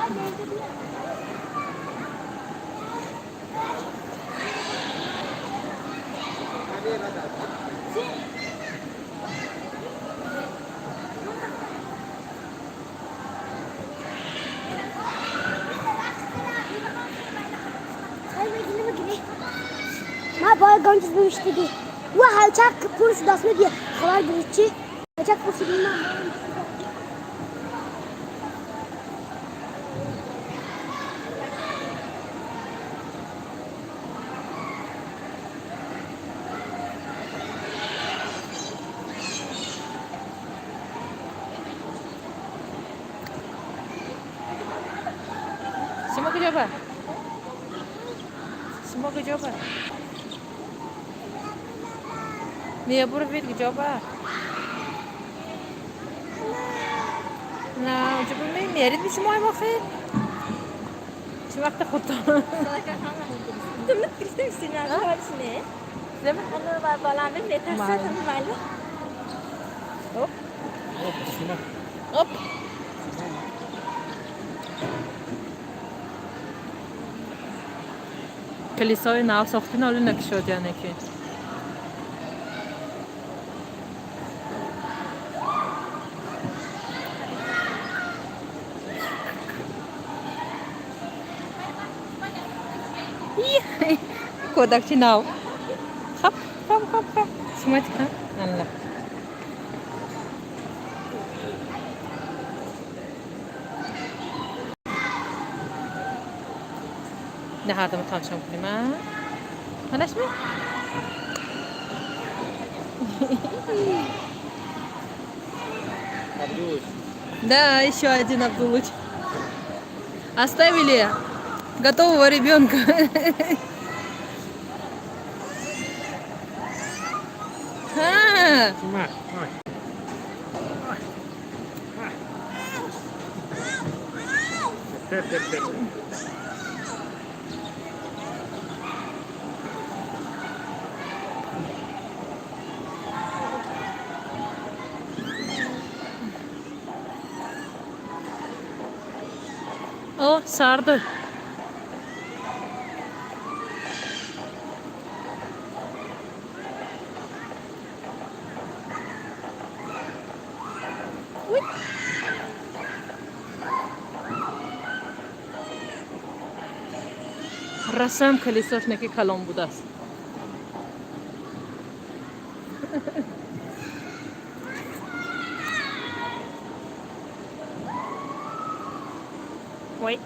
ما باید گنجش بمیشتگی و هلچک پولش دست میدیه خبر دارید چی؟ هلچک پولش بیمه Semua kerja apa? Semua kerja apa? Niye profit kerja apa? Nah, coba main merit ni semua yang makan. Cuma kita kotor. Tümlük kristal üstüne var içine. Değil mi? Onu var bağlandı ve tersen tanımayla. Hop. Hop. کلیسای نو ساختین حالا نکشادیانه که کودکچی نو خب سمت کن الله نه هر دم تانشم کنیم هنش می да еще один Абдулыч оставили готового ребенка O sardı. رسم کلیساش نکی کلام بوده است. Ой.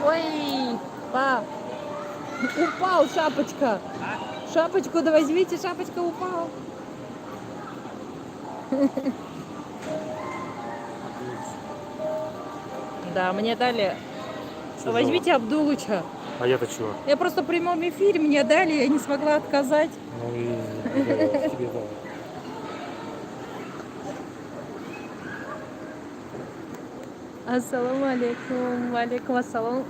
Ой, па. Упал шапочка. Шапочку да возьмите, шапочка упала. Да, мне дали. Возьмите Абдулыча. А я-то чего? Я просто в прямом эфире мне дали, я не смогла отказать. Ну и тебе дал. Assalamu alaikum. Wa alaikum assalam.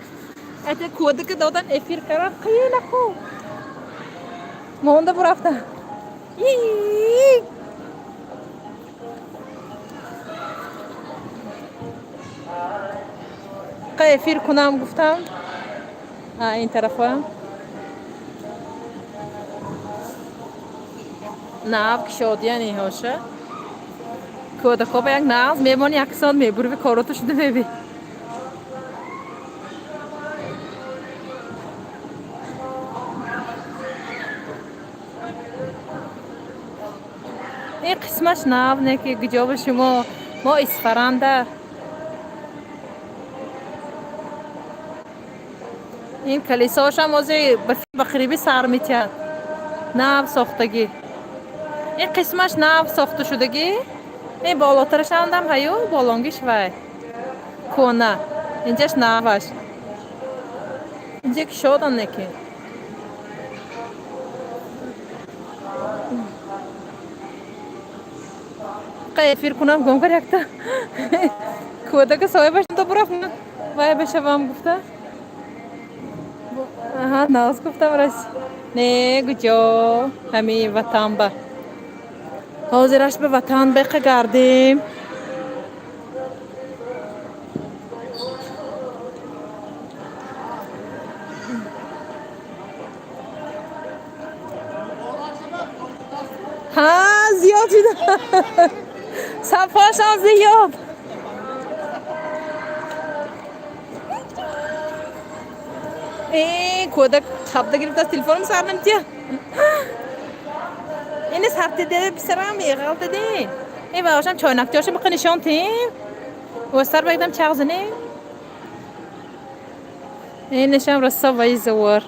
Это кодек додан эфир кара кыйлаку. Монда бурафта. эфир کنم گفتم این طرفا ناو کشادیانی هاشه کود خوب یک ناز میمون یک ساعت میبره به کاراتو شده میبی این قسمش ناو نه که گجاب شما ما اسفرنده این کلیساش هم واسه بخریبی سر میتید ناو ساختگی این قسمش ناو ساخته شدگی این بالاترش هم هیو بالانگیش وای کنه اینجاش ناوش اینجا که شدن نکی قیفیر کنم گم کر یکتا کوده که سایه باشن تو برف وای بشوام گفته آها ناز گفتم رس نه گجا همین وطن با حاضرش به وطن بگردیم. ها زیاد شده. صفاشان زیاد. کودک خبده گرفت از تلفنم سر نمیتیه. این سرت دیده بسرم غلط دیده. ای باشم چای نکتیاشو بقی نشان تیم. و سر بگیدم چغزنه. این نشان رسا وای زور.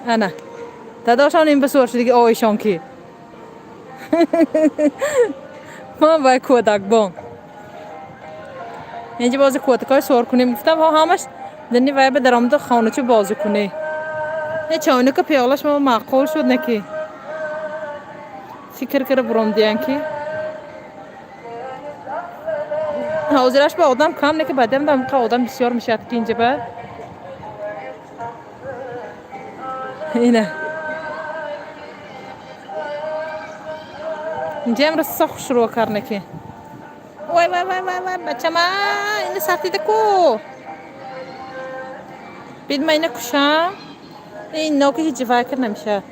انا داداشان این بسور شد دیگه آیشان کی. ما باید کودک بان. اینجا بازی کودکای سوار کنیم گفتم ها همش دنی وای به درآمد خانه چه بازی کنی. نه چاونه که پیالاش ما معقول شد نکی. فکر کرده برام دیان کی. حاضرش به آدم کم نه که بعدم دام که آدم بسیار میشه که اینجا بعد. اینه. اینجا امروز سخت شروع کردن که. وای وای وای وای وای بچه ما این ساعتی دکو. بید ما اینه کشم. این نوکی هیچ فکر نمیشه.